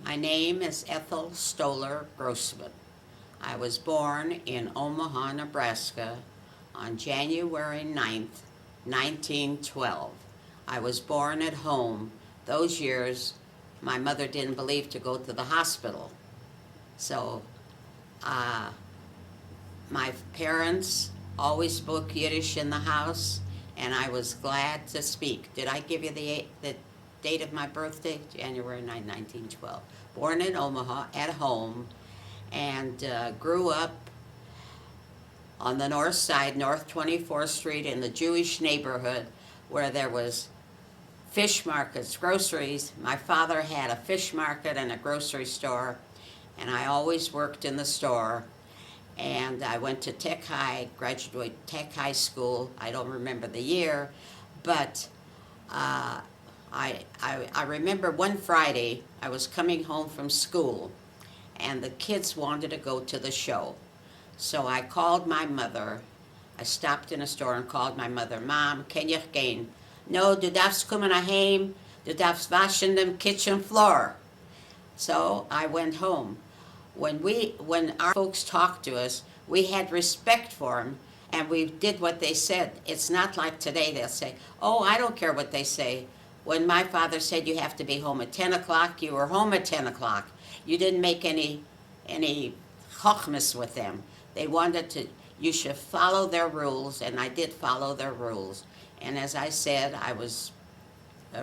My name is Ethel Stoller Grossman. I was born in Omaha, Nebraska on January 9th, 1912. I was born at home. Those years, my mother didn't believe to go to the hospital. So, my parents always spoke Yiddish in the house, and I was glad to speak. Did I give you the date of my birthday? January 9, 1912. Born in Omaha, at home, and grew up on the north side, North 24th Street, in the Jewish neighborhood where there was fish markets, groceries. My father had a fish market and a grocery store, and I always worked in the store. And I went to Tech High, graduated Tech High School. I don't remember the year, but I remember one Friday I was coming home from school, and the kids wanted to go to the show. So I called my mother. I stopped in a store and called my mother. Mom, can you gaan? No, du darfst kommen naar heim. Du darfst waschen dem kitchen floor. So I went home. When our folks talked to us, we had respect for them, and we did what they said. It's not like today. They'll say, "Oh, I don't care what they say." When my father said you have to be home at 10 o'clock, you were home at 10 o'clock. You didn't make any chochmas with them. They wanted to. You should follow their rules, and I did follow their rules. And as I said, I was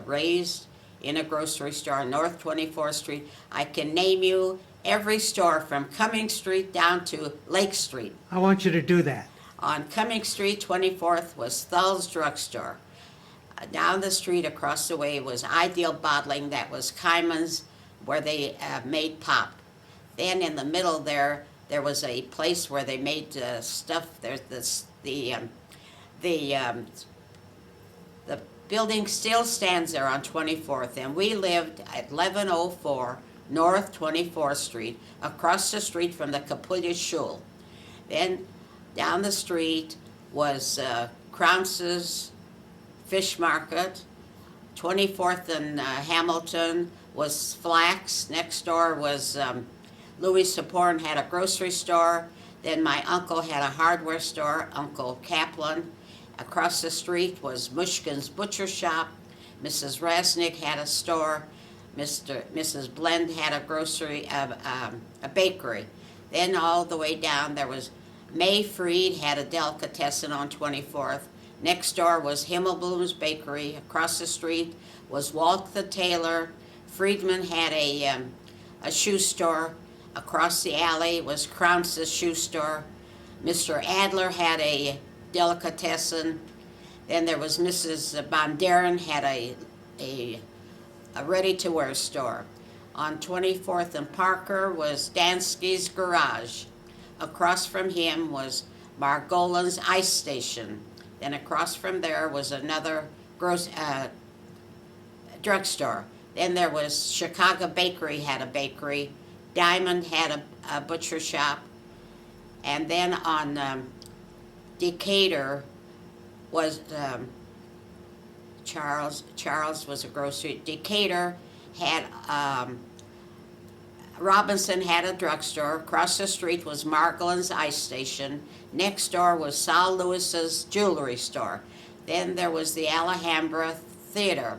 raised in a grocery store on North 24th Street. I can name you every store from Cumming Street down to Lake Street. I want you to do that. On Cumming Street, 24th, was Thull's Drugstore. Down the street across the way was Ideal Bottling, that was Kyman's, where they made pop. Then in the middle there was a place where they made stuff. There's the building still stands there on 24th, and we lived at 1104 North 24th Street, across the street from the Kapulya Shul. Then down the street was Kraunz's Fish Market. 24th and Hamilton was Flax. Next door was Louis Saporn had a grocery store. Then my uncle had a hardware store, Uncle Kaplan. Across the street was Mushkin's Butcher Shop. Mrs. Rasnick had a store. Mrs. Blend had a grocery, a bakery. Then all the way down there was May Freed had a delicatessen on 24th. Next door was Himmelblum's Bakery. Across the street was Walt the Tailor. Friedman had a shoe store. Across the alley was Kraunz's shoe store. Mr. Adler had a delicatessen. Then there was Mrs. Bondaren had a ready-to-wear store. On 24th and Parker was Dansky's Garage. Across from him was Margolin's Ice Station. Then across from there was another drugstore. Then there was Chicago Bakery had a bakery. Diamond had a butcher shop. And then on Decatur was Charles was a grocery. Decatur had Robinson had a drugstore. Across the street was Margolin's Ice Station. Next door was Saul Lewis's jewelry store. Then there was the Alhambra Theater.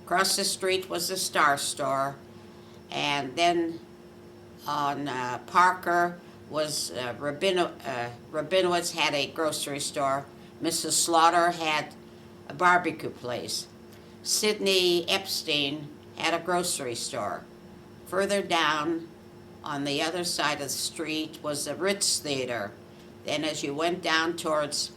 Across the street was the Star Store. And then on Parker was Rabinowitz had a grocery store. Mrs. Slaughter had a barbecue place. Sidney Epstein had a grocery store. Further down on the other side of the street was the Ritz Theater. Then as you went down towards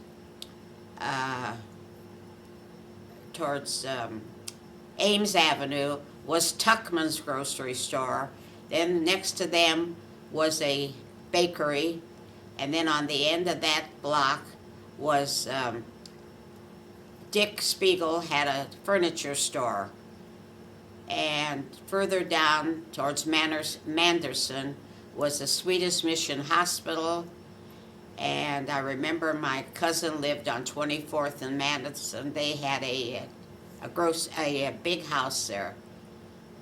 Ames Avenue was Tuckman's grocery store. Then next to them was a bakery. And then on the end of that block was Dick Spiegel had a furniture store. And further down towards Manderson was the Swedish Mission Hospital. And I remember my cousin lived on 24th and Manderson. They had a big house there.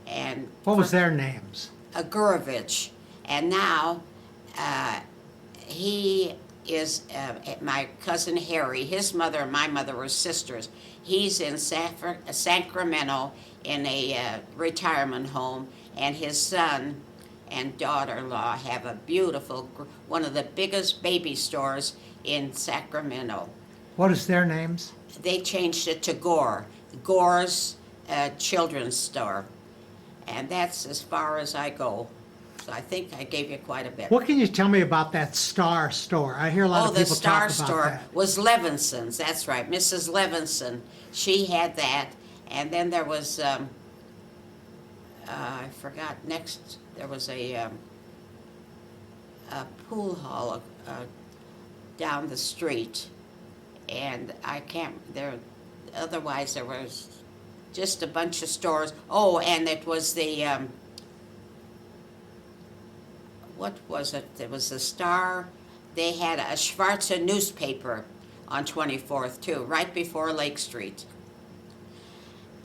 And What was their names? Gurovich, and now he is my cousin Harry. His mother and my mother were sisters. He's in Sacramento in a retirement home, and his son and daughter-in-law have a beautiful, one of the biggest baby stores in Sacramento. What is their names? They changed it to Gore's children's store, and that's as far as I go. So I think I gave you quite a bit. What can you tell me about that Star store? I hear a lot of people talk about that. Oh, the Star store was Levinson's. That's right, Mrs. Levinson. She had that, and then there was I forgot. Next, there was a pool hall down the street, and I can't. There, otherwise there was just a bunch of stores. Oh, and it was the what was it? There was the Star. They had a Schwarzer newspaper on 24th too, right before Lake Street.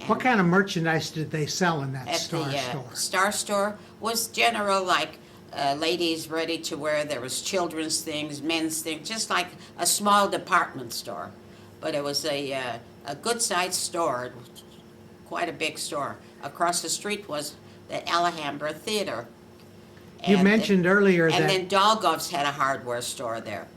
And what kind of merchandise did they sell in that Star store? Star store was general, like ladies ready to wear. There was children's things, men's things, just like a small department store. But it was a good-sized store, quite a big store. Across the street was the Alhambra Theater. You mentioned earlier that... And then Dolgoff's had a hardware store there.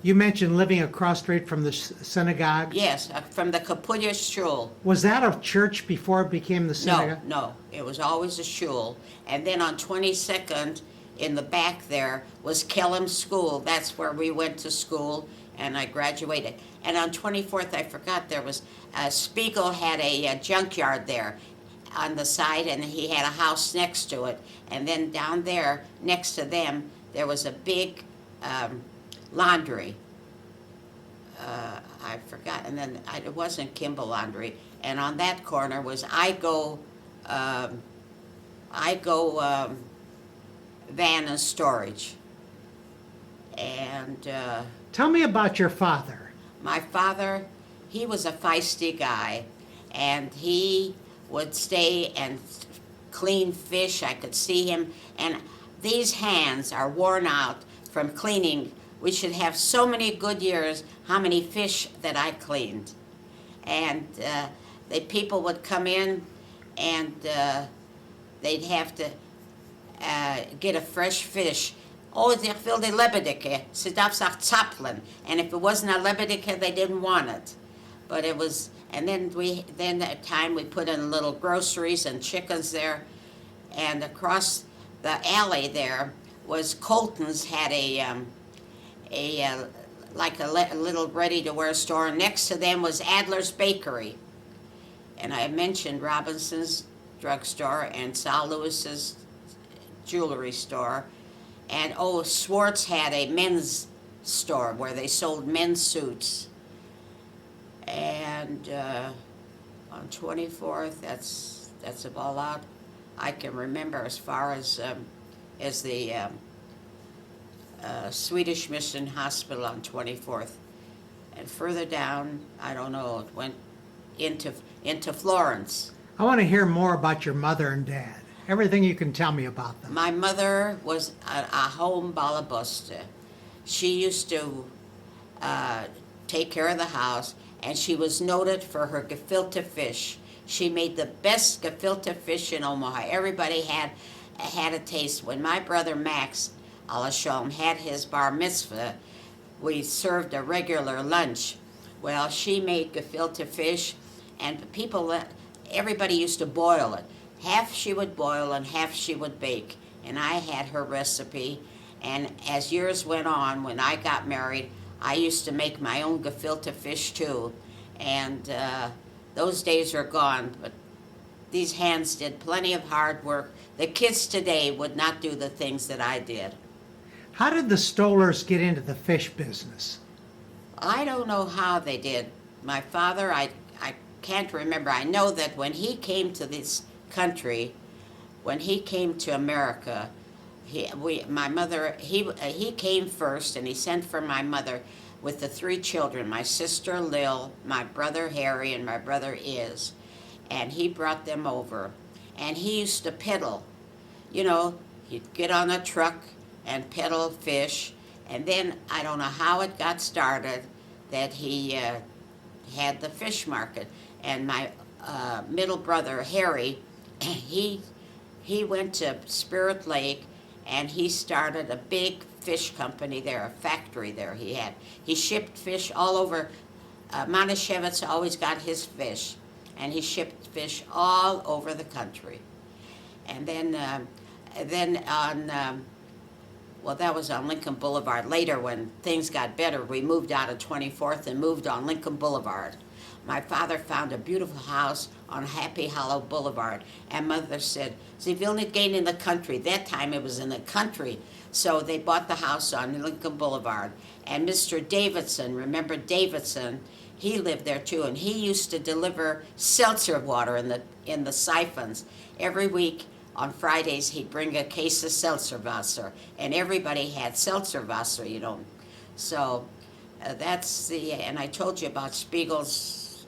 You mentioned living across the street from the synagogue? Yes, from the Kapuya Shul. Was that a church before it became the synagogue? No, it was always a shul. And then on 22nd, in the back there, was Kellam School. That's where we went to school, and I graduated. And on 24th, I forgot, there was, Spiegel had a junkyard there on the side, and he had a house next to it. And then down there, next to them, there was a big laundry. I forgot, and then it wasn't Kimball Laundry. And on that corner was I Go Van and Storage. And tell me about your father. My father, he was a feisty guy, and he would stay and clean fish. I could see him, and these hands are worn out from cleaning. We should have so many good years how many fish that I cleaned. And the people would come in, and they'd have to get a fresh fish. Oh, ich will die Lebedeke. Sie darf sich zappeln. And if it wasn't a Lebedeke, they didn't want it. But it was, and then at time we put in little groceries and chickens there. And across the alley there was Colton's had a little ready-to-wear store. Next to them was Adler's Bakery. And I mentioned Robinson's drugstore and Sal Lewis's jewelry store. And Swartz had a men's store where they sold men's suits. And on 24th, that's about all I can remember as far as the Swedish Mission Hospital on 24th. And further down, I don't know, it went into Florence. I want to hear more about your mother and dad. Everything you can tell me about them. My mother was a home balabusta. She used to take care of the house, and she was noted for her gefilte fish. She made the best gefilte fish in Omaha. Everybody had a taste. When my brother Max Alashom had his bar mitzvah, we served a regular lunch. Well, she made gefilte fish, and everybody used to boil it. Half she would boil and half she would bake. And I had her recipe. And as years went on, when I got married, I used to make my own gefilte fish too. And those days are gone. But these hands did plenty of hard work. The kids today would not do the things that I did. How did the Stollers get into the fish business? I don't know how they did. My father, I can't remember. I know that when he came to this country, when he came to America, he came first, and he sent for my mother with the 3 children, my sister Lil, my brother Harry, and my brother And he brought them over, and he used to peddle. You know, He'd get on a truck and peddle fish, and then I don't know how it got started that he had the fish market. And my middle brother Harry, he went to Spirit Lake, and he started a big fish company there, a factory there. He shipped fish all over. Manischewitz always got his fish, and he shipped fish all over the country. And then on well, that was on Lincoln Boulevard. Later, when things got better, we moved out of 24th and moved on Lincoln Boulevard. My father found a beautiful house on Happy Hollow Boulevard, and Mother said, "Sie will nicht gehen in the country." That time it was in the country, so they bought the house on Lincoln Boulevard. And Mr. Davidson, remember Davidson? He lived there too, and he used to deliver seltzer water in the siphons every week. On Fridays, he'd bring a case of Seltzerwasser, and everybody had Seltzerwasser, you know. So that's and I told you about Spiegel's,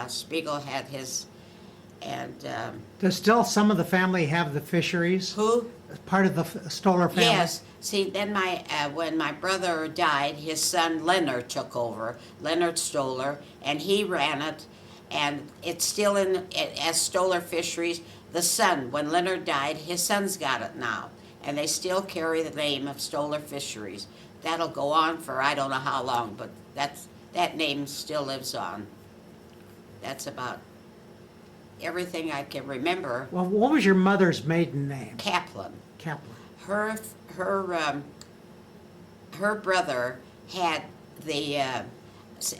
Spiegel had his, and Does still some of the family have the fisheries? who? Part of the Stoller family? Yes. See, then when my brother died, his son Leonard took over, Leonard Stoller, and he ran it, and it's still as Stoller Fisheries. The son, when Leonard died, his son's got it now, and they still carry the name of Stoller Fisheries. That'll go on for I don't know how long, but that name still lives on. That's about everything I can remember. Well, what was your mother's maiden name? Kaplan. Kaplan. Her brother had the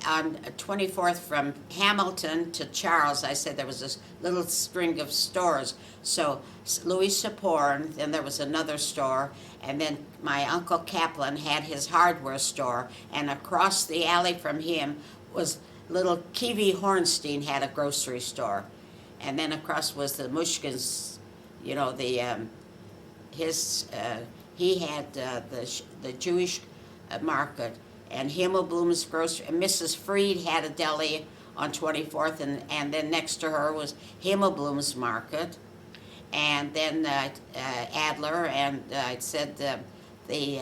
on 24th from Hamilton to Charles. I said there was this little string of stores. So Louis Saporn, then there was another store, and then my Uncle Kaplan had his hardware store, and across the alley from him was little Kiwi Hornstein had a grocery store, and then across was the Mushkins, you know, he had the Jewish market, and Himmelblum's grocery, and Mrs. Freed had a deli on 24th, and then next to her was Himmelblum's market, and then Adler, and I said the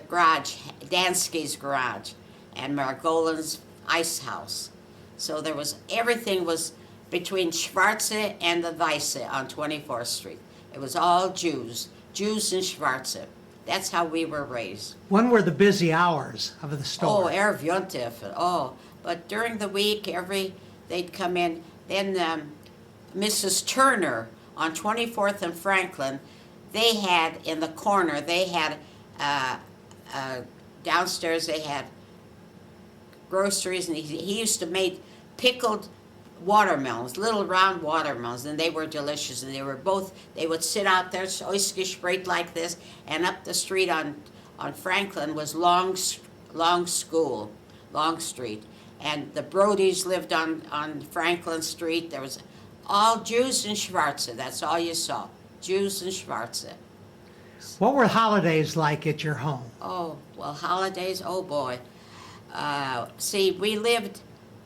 garage, Dansky's garage, and Margolin's ice house. So everything was between Schwarze and the Weisse on 24th Street. It was all Jews and Schwarze. That's how we were raised. When were the busy hours of the store? Oh, Erev Yontif. Oh, but during the week, they'd come in. Then Mrs. Turner on 24th and Franklin, they had in the corner, they had downstairs, they had groceries, and he used to make pickled watermelons, little round watermelons, and they were delicious. And they would sit out there, Oiskgespräch like this, and up the street on Franklin was Long Street. And the Brodies lived on Franklin Street. There was all Jews and Schwarze. That's all you saw, Jews and Schwarze. What were holidays like at your home? Oh, well, holidays, oh boy. See, we lived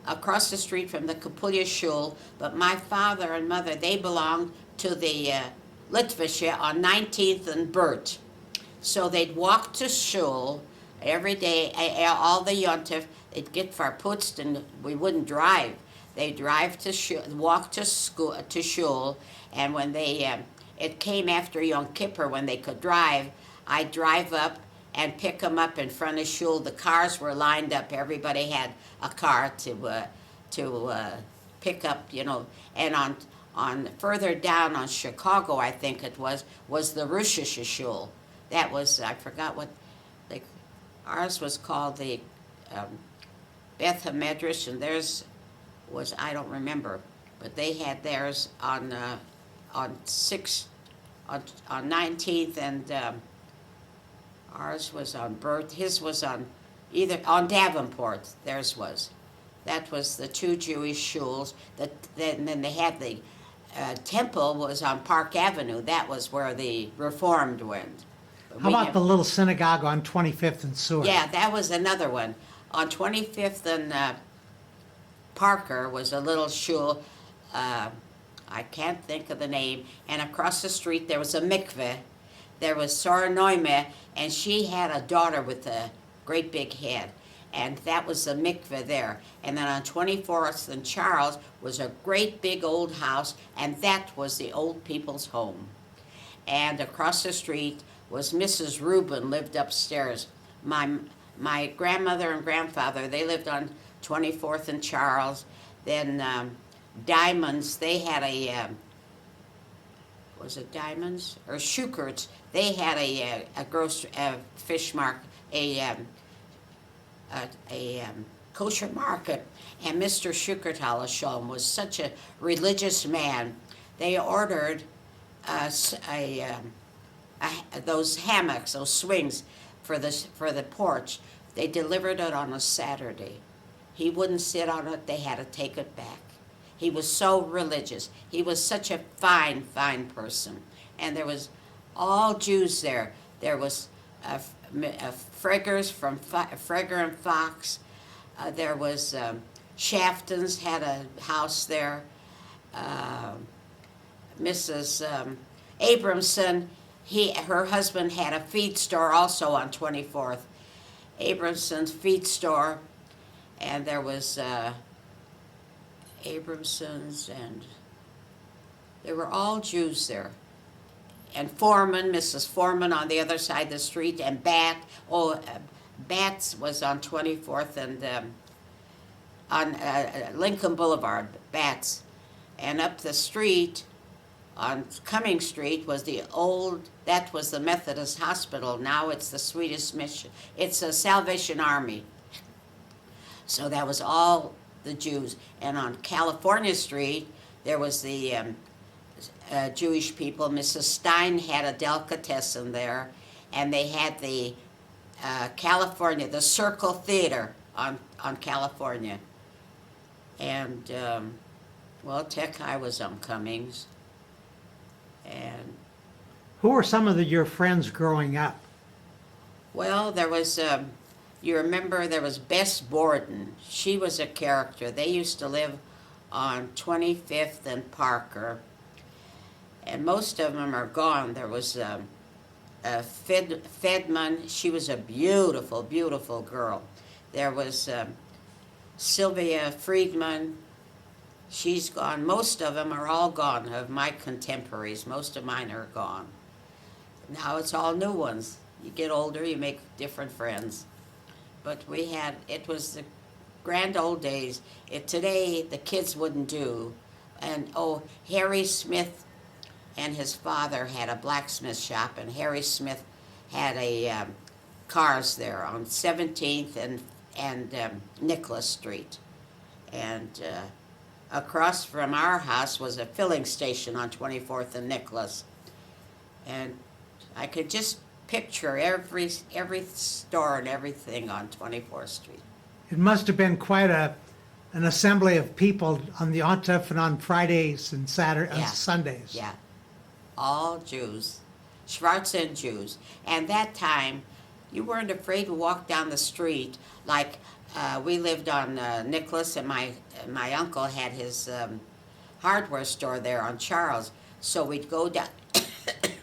across the street from the Kapulya Shul, but my father and mother, they belonged to the Litvische on 19th and Burt. So they'd walk to Shul every day, all the Yontif, they'd get verputzt, and we wouldn't drive. They'd drive to Shul, walk to school, to Shul, and when it came after Yom Kippur when they could drive, I'd drive up and pick them up in front of Shul. The cars were lined up. Everybody had a car to pick up, you know. And on further down on Chicago, I think it was the Russische Shul. That was, I forgot what, ours was called the Beth HaMedrash, and theirs was, I don't remember, but they had theirs on 19th, and ours was on Burt. His was on Davenport. Theirs was. That was the two Jewish shuls. Then they had the temple was on Park Avenue. That was where the Reformed went. How about the little synagogue on 25th and Seward? Yeah, that was another one. On 25th and Parker was a little shul. I can't think of the name. And across the street there was a mikveh. There was Sora Noime, and she had a daughter with a great big head. And that was the mikveh there. And then on 24th and Charles was a great big old house, and that was the old people's home. And across the street was Mrs. Rubin, lived upstairs. My grandmother and grandfather, they lived on 24th and Charles. Then Diamonds, they had a, was it Diamonds? Or Schukert's, they had a fish market, a kosher market. And Mr. Schukert Halashom was such a religious man. They ordered those hammocks, those swings for the porch. They delivered it on a Saturday. He wouldn't sit on it. They had to take it back. He was so religious. He was such a fine, fine person. And there was all Jews there. There was Freggers from Fregger and Fox. There was Shaftons had a house there. Mrs. Abramson, her husband had a feed store also on 24th. Abramson's feed store, and there was Abramson's, and they were all Jews there. And Foreman, Mrs. Foreman on the other side of the street, and Bats was on 24th and on Lincoln Boulevard, Bats. And up the street on Cumming Street was that was the Methodist Hospital. Now it's the Swedish Mission. It's a Salvation Army. So that was all the Jews. And on California Street, there was the Jewish people. Mrs. Stein had a delicatessen there, and they had the California, the Circle Theater on California. And, Tech High was on Cummings. And Who were some of your friends growing up? well, there was, you remember there was Bess Borden. She was a character. They used to live on 25th and Parker. And most of them are gone. There was Fedman. She was a beautiful, beautiful girl. There was Sylvia Friedman. She's gone. Most of them are all gone, of my contemporaries. Most of mine are gone. Now it's all new ones. You get older, you make different friends. But it was the grand old days. Today, the kids wouldn't do. And, Harry Smith and his father had a blacksmith shop, and Harry Smith had cars there on 17th and Nicholas Street. And across from our house was a filling station on 24th and Nicholas. And I could just picture every store and everything on 24th Street. It must have been quite an assembly of people on the Ontef and on Fridays and Saturdays, Yeah. Sundays. Yeah, all Jews, Schwarzen Jews. And that time, you weren't afraid to walk down the street. Like we lived on Nicholas, and my uncle had his hardware store there on Charles. So we'd go down.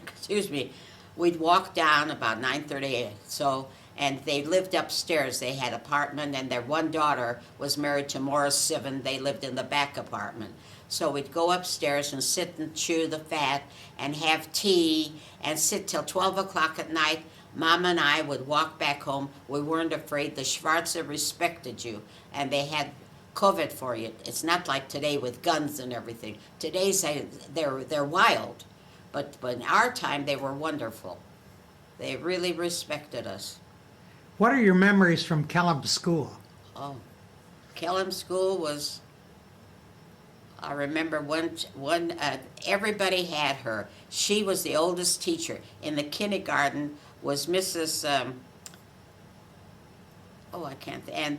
Excuse me. We'd walk down about 9:30. And they lived upstairs. They had an apartment, and their one daughter was married to Morris Sivan. They lived in the back apartment. So we'd go upstairs and sit and chew the fat and have tea and sit till 12 o'clock at night. Mama and I would walk back home. We weren't afraid. The Schwarzer respected you, and they had COVID for you. It's not like today with guns and everything. Today's they're wild, but in our time they were wonderful. They really respected us. What are your memories from Kellam School? Oh, Kellam School was, I remember one everybody had her. She was the oldest teacher. In the kindergarten was Mrs., and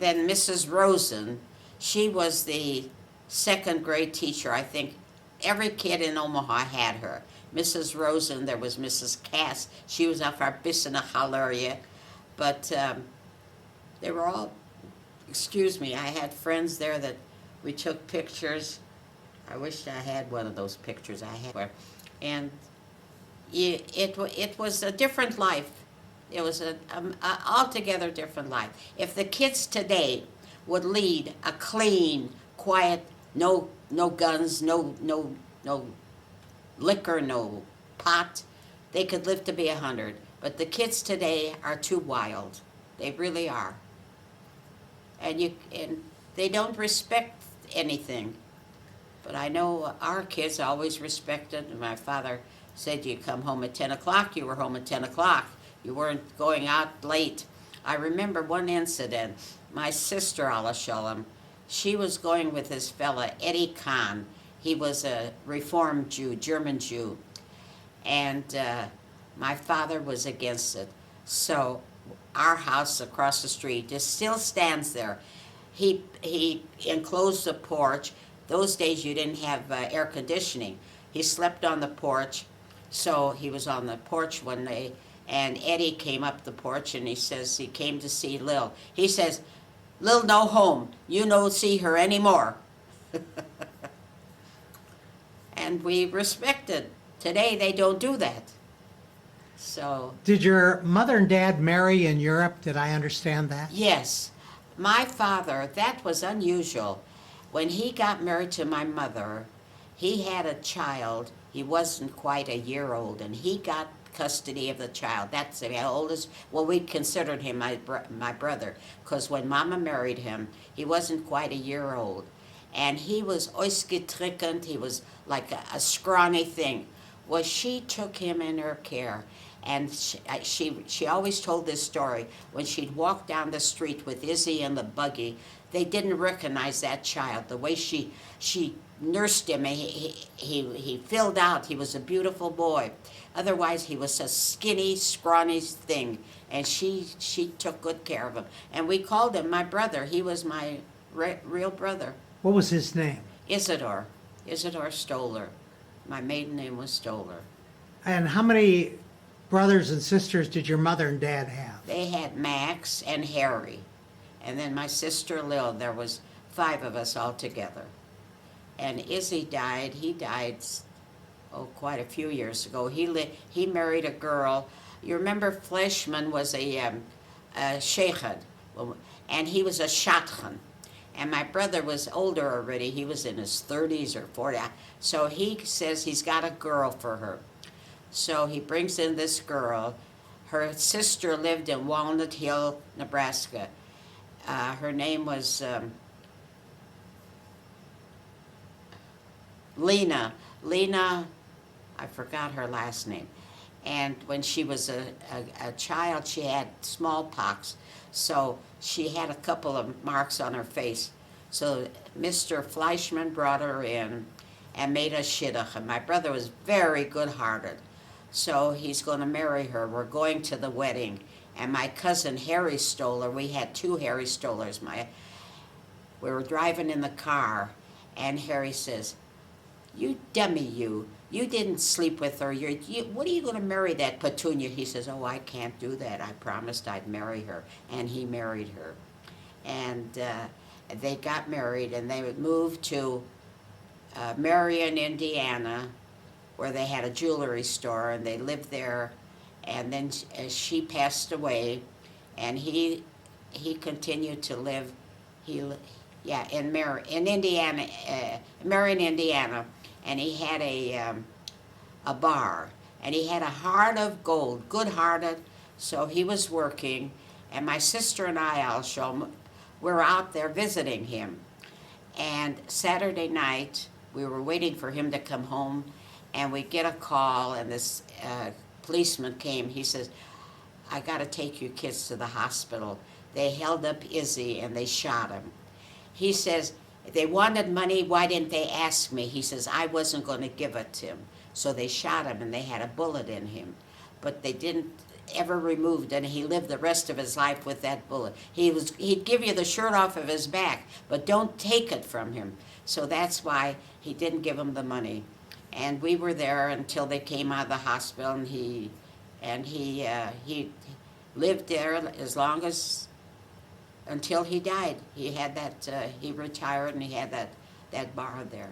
then Mrs. Rosen. She was the second grade teacher. I think every kid in Omaha had her. Mrs. Rosen, there was Mrs. Cass. She was off our Bissina Halaria. But they were all, excuse me, I had friends there that we took pictures. I wish I had one of those pictures I had. And it was a different life. It was a altogether different life. If the kids today would lead a clean, quiet, no guns, no liquor, no pot, they could live to be 100. But the kids today are too wild. They really are. And they don't respect anything. But I know our kids always respected. My father said, you come home at 10 o'clock, you were home at 10 o'clock. You weren't going out late. I remember one incident. My sister, Allah Shalom, she was going with this fella, Eddie Kahn. He was a Reformed Jew, German Jew. And my father was against it. So our house across the street just still stands there. He enclosed the porch. Those days you didn't have air conditioning. He slept on the porch, so he was on the porch one day, and Eddie came up the porch and he says he came to see Lil. He says, Lil no home. You no see her anymore. And we respected. Today they don't do that. So. Did your mother and dad marry in Europe? Did I understand that? Yes. My father, that was unusual. When he got married to my mother, he had a child. He wasn't quite a year old, and he got custody of the child. That's the oldest. Well, we considered him my brother, because when Mama married him, he wasn't quite a year old. And he was ausgetrickend. He was like a scrawny thing. Well, she took him in her care. And she always told this story. When she'd walk down the street with Izzy in the buggy, they didn't recognize that child. The way she nursed him, he filled out. He was a beautiful boy. Otherwise, he was a skinny, scrawny thing. And she took good care of him. And we called him my brother. He was my real brother. What was his name? Isidore Stoller. My maiden name was Stoller. And how many brothers and sisters did your mother and dad have? They had Max and Harry. And then my sister Lil. There was 5 of us all together. And Izzy died. He died, quite a few years ago. He married a girl. You remember Fleischman was a sheikhad, and he was a shadchan. And my brother was older already. He was in his 30s or 40. So he says he's got a girl for her. So he brings in this girl. Her sister lived in Walnut Hill, Nebraska. Her name was Lena. Lena, I forgot her last name. And when she was a child, she had smallpox. So she had a couple of marks on her face. So Mr. Fleischman brought her in and made a shidduch. And my brother was very good-hearted. So he's going to marry her. We're going to the wedding. And my cousin Harry Stoller, we had 2 Harry Stollers. We were driving in the car, and Harry says, you dummy, you didn't sleep with her. What are you going to marry that Petunia? He says, oh, I can't do that. I promised I'd marry her. And he married her. And they got married, and they moved to Marion, Indiana, where they had a jewelry store, and they lived there. And then she passed away, and he continued to live. In Indiana, Marion, Indiana, and he had a bar, and he had a heart of gold, good-hearted. So he was working, and my sister and I were out there visiting him. And Saturday night, we were waiting for him to come home, and we get a call, and this policeman came. He says, I got to take you kids to the hospital. They held up Izzy, and they shot him. He says, they wanted money, why didn't they ask me? He says, I wasn't going to give it to him. So they shot him, and they had a bullet in him. But they didn't ever remove it, and he lived the rest of his life with that bullet. He'd give you the shirt off of his back, but don't take it from him. So that's why he didn't give him the money. And we were there until they came out of the hospital, and he lived there until he died. He had that. He retired, and he had that bar there.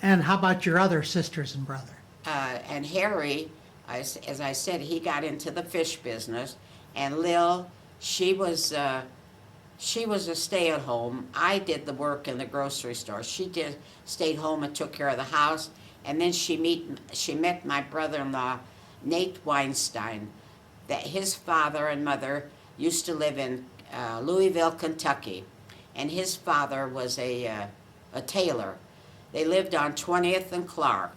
And how about your other sisters and brother? And Harry, as I said, he got into the fish business, and Lil, she was she was a stay-at-home. I did the work in the grocery store. She did stayed home and took care of the house, and then she met my brother-in-law, Nate Weinstein. That his father and mother used to live in Louisville, Kentucky, and his father was a tailor. They lived on 20th and Clark.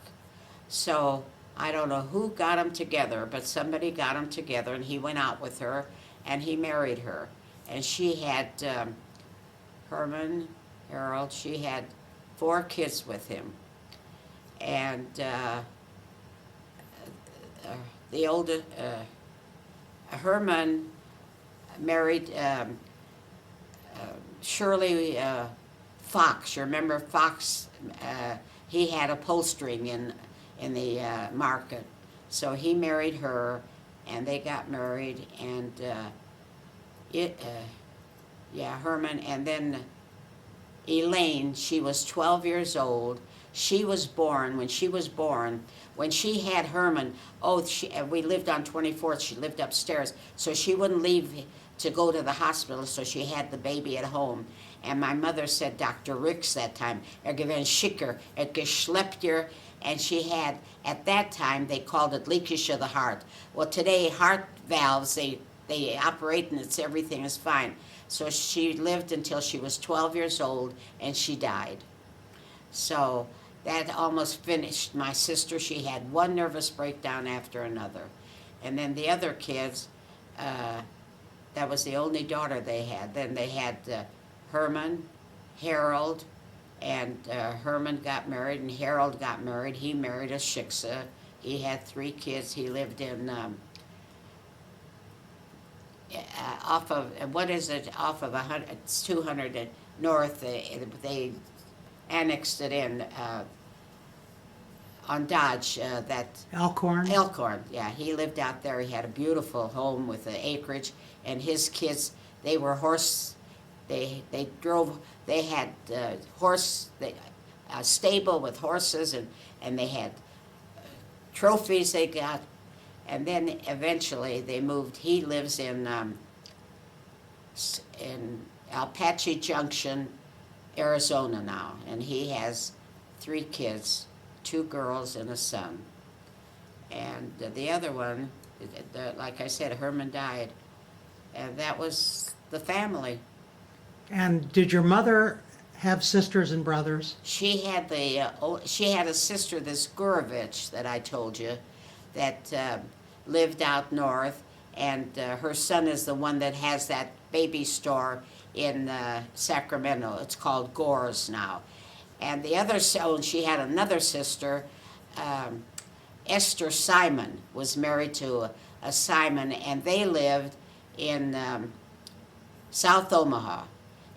So I don't know who got them together, but somebody got them together, and he went out with her, and he married her. And she had Herman, Harold, she had 4 kids with him. And the oldest, Herman married Shirley Fox. You remember Fox? He had upholstering in the market, so he married her, and they got married, and Herman, and then Elaine. She was 12 years old. She was born when she had Herman. We lived on 24th. She lived upstairs, so she wouldn't leave to go to the hospital, so she had the baby at home. And my mother said, Dr. Ricks that time, gewen schicker, geschleppt her, and she had, at that time, they called it leakage of the heart. Well, today, heart valves, they operate and everything is fine. So she lived until she was 12 years old, and she died. So that almost finished my sister. She had one nervous breakdown after another. And then the other kids, that was the only daughter they had. Then they had Herman, Harold, and Herman got married, and Harold got married. He married a Shiksa. He had 3 kids. He lived in off of off of 100, it's 200 north. They annexed it in on Dodge. That Elkhorn? Elkhorn, yeah. He lived out there. He had a beautiful home with the acreage, and his kids, they were horse. They drove. They had a stable with horses, and they had trophies they got. And then eventually they moved. He lives in Apache Junction, Arizona now, and he has 3 kids, 2 girls and a son. And the other one, like I said, Herman died, and that was the family. And did your mother have sisters and brothers? She had a sister, this Gurovich that I told you, that lived out north, and her son is the one that has that baby store in Sacramento. It's called Gore's now. And the other, she had another sister, Esther Simon, was married to a Simon, and they lived in South Omaha.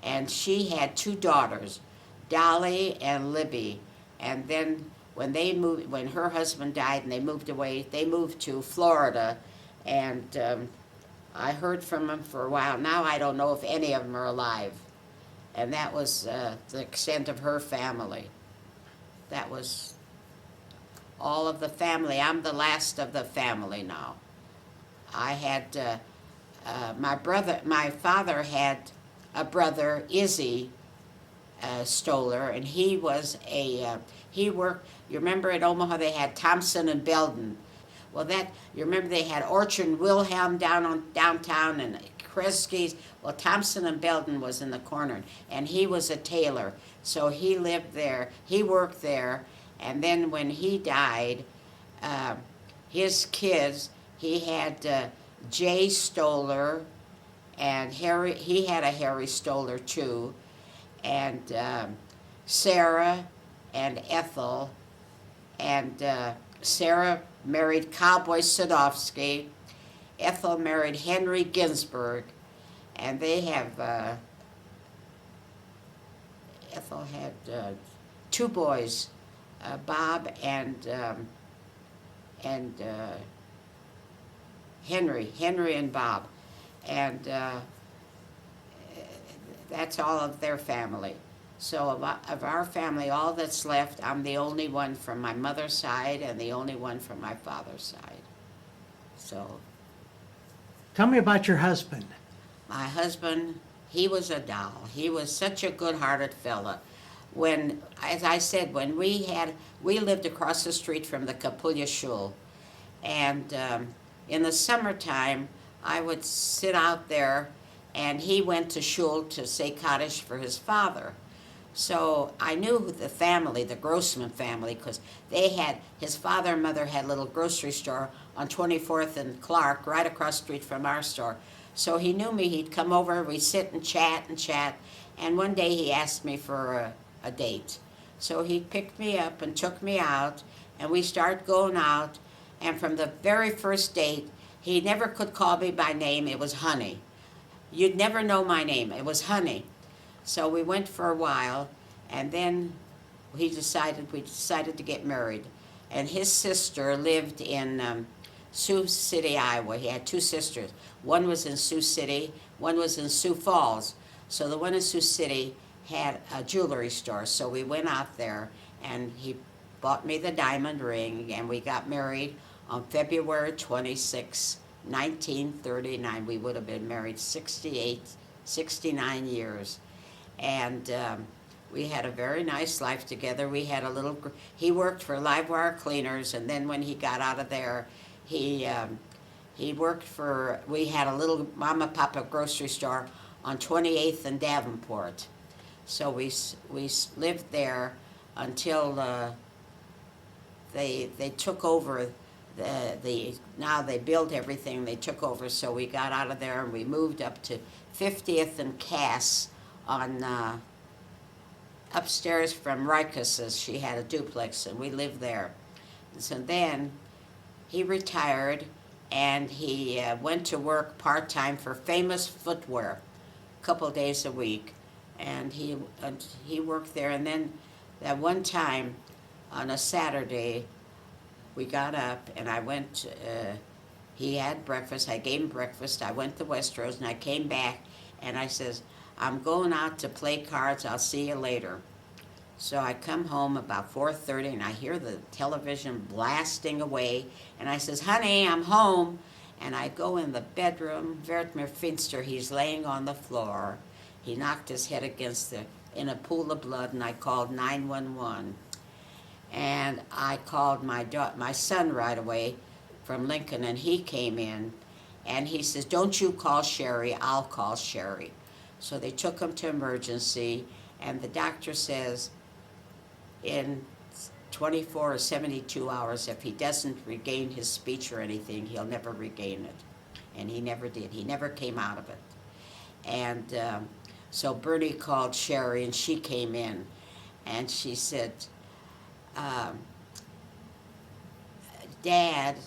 And she had 2 daughters, Dolly and Libby. And then when her husband died and they moved away, they moved to Florida. And I heard from them for a while. Now I don't know if any of them are alive. And that was the extent of her family. That was all of the family. I'm the last of the family now. I had my father had a brother, Izzy Stoller, and he was he worked, you remember at Omaha they had Thompson and Belden. Well, you remember they had Orchard and Wilhelm downtown and Kresge's. Well, Thompson and Belden was in the corner, and he was a tailor. So he lived there, he worked there, and then when he died, his kids, he had Jay Stoller, and Harry, he had a Harry Stoller too, and Sarah and Ethel, and Sarah married Cowboy Sadowski, Ethel married Henry Ginsburg, and they have, Ethel had 2 boys, Bob and Henry and Bob. And that's all of their family. So of our family, all that's left, I'm the only one from my mother's side and the only one from my father's side. So Tell me about your husband. my husband, he was a doll. He was such a good-hearted fella. When, as I said, when we lived across the street from the Kapulya Shul, and in the summertime, I would sit out there, and he went to shul to say Kaddish for his father. So I knew the family, the Grossman family, because his father and mother had a little grocery store on 24th and Clark, right across the street from our store. So he knew me. He'd come over, we'd sit and chat and chat. And one day he asked me for a date. So he picked me up and took me out, and we started going out. And from the very first date, he never could call me by name. It was Honey. You'd never know my name. It was Honey. So we went for a while, and then we decided to get married. And his sister lived in Sioux City, Iowa. He had two sisters. One was in Sioux City, one was in Sioux Falls. So the one in Sioux City had a jewelry store. So we went out there, and he bought me the diamond ring, and we got married on February 26, 1939. We would have been married 69 years. And we had a very nice life together. We had he worked for Livewire Cleaners, and then when he got out of there, he we had a little mama papa grocery store on 28th and Davenport. So we lived there until they took over now they built everything, they took over, so we got out of there and we moved up to 50th and Cass on upstairs from Rikas's. She had a duplex, and we lived there. And so then he retired, and he went to work part-time for Famous Footwear, a couple days a week. And he worked there, and then that one time on a Saturday, we got up, and I went, he had breakfast, I gave him breakfast, I went to Westro's, and I came back, and I says, I'm going out to play cards, I'll see you later. So I come home about 4:30, and I hear the television blasting away, and I says, honey, I'm home. And I go in the bedroom, Vert mir finster, he's laying on the floor. He knocked his head in a pool of blood, and I called 911. And I called my son right away from Lincoln, and he came in, and he says, don't you call Sherry, I'll call Sherry. So they took him to emergency, and the doctor says in 24 or 72 hours, if he doesn't regain his speech or anything, he'll never regain it. And he never did. He never came out of it. And so Bernie called Sherry, and she came in, and she said, Dad,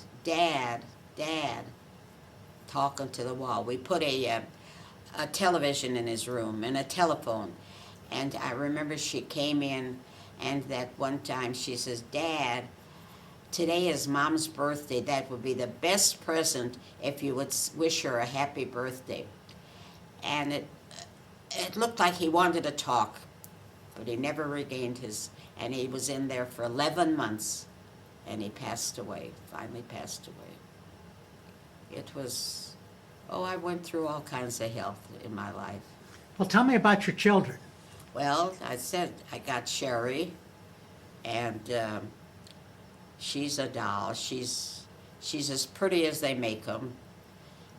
talking to the wall. We put a television in his room and a telephone. And I remember she came in, and that one time she says, Dad, today is Mom's birthday. That would be the best present if you would wish her a happy birthday. And it looked like he wanted to talk, but he never regained and he was in there for 11 months, and he passed away, finally passed away. It was, I went through all kinds of health in my life. Well, tell me about your children. Well, I said I got Sherry, and she's a doll. She's as pretty as they make them.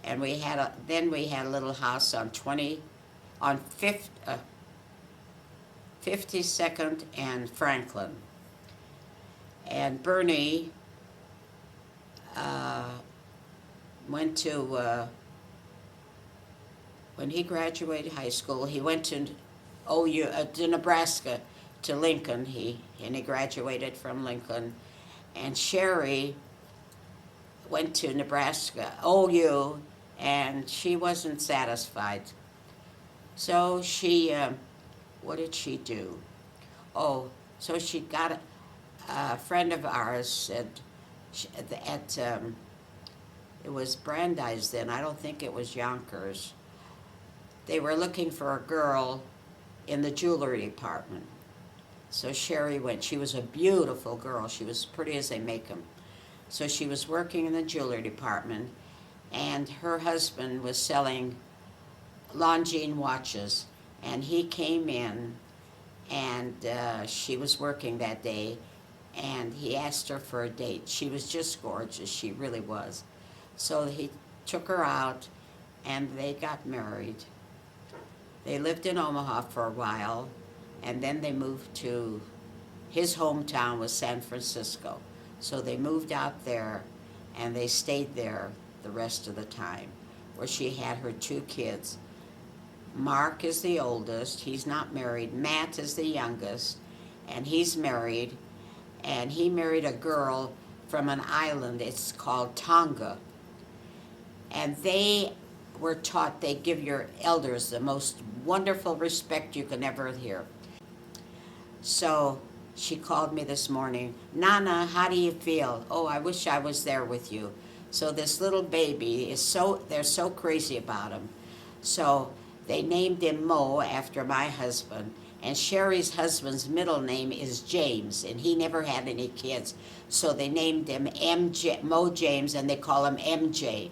And we had a little house on 52nd and Franklin. And Bernie went to when he graduated high school, he went to to Nebraska, to Lincoln. He graduated from Lincoln. And Sherry went to Nebraska, OU, and she wasn't satisfied. So she, what did she do? So she got a friend of ours it was Brandeis then, I don't think it was Yonkers. They were looking for a girl in the jewelry department. So Sherry went. She was a beautiful girl. She was pretty as they make them. So she was working in the jewelry department, and her husband was selling Longines watches, and he came in, and she was working that day, and he asked her for a date. She was just gorgeous. She really was. So he took her out, and they got married. They lived in Omaha for a while, and then they moved to, his hometown was San Francisco. So they moved out there, and they stayed there the rest of the time, where she had her 2 kids. Mark is the oldest. He's not married. Matt is the youngest, and he's married. And he married a girl from an island. It's called Tonga. And they were taught they give your elders the most wonderful respect you can ever hear. So she called me this morning. Nana, how do you feel? Oh, I wish I was there with you. So this little baby is they're so crazy about him. So they named him Mo after my husband. And Sherry's husband's middle name is James, and he never had any kids. So they named him Mo James, and they call him MJ.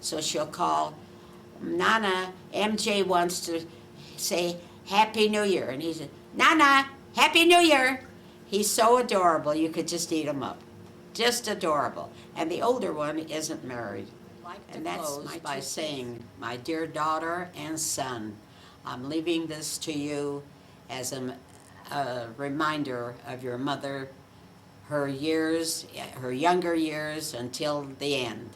So she'll call, Nana, MJ wants to say Happy New Year. And he said, Nana, Happy New Year. He's so adorable, you could just eat him up. Just adorable. And the older one isn't married. And that's by saying, my dear daughter and son, I'm leaving this to you as a reminder of your mother, her years, her younger years until the end.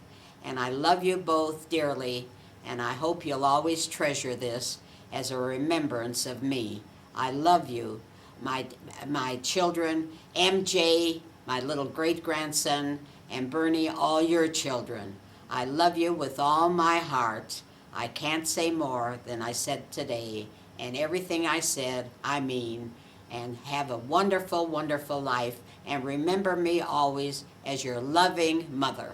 And I love you both dearly, and I hope you'll always treasure this as a remembrance of me. I love you, my children, MJ, my little great-grandson, and Bernie, all your children. I love you with all my heart. I can't say more than I said today, and everything I said, I mean. And have a wonderful, wonderful life, and remember me always as your loving mother.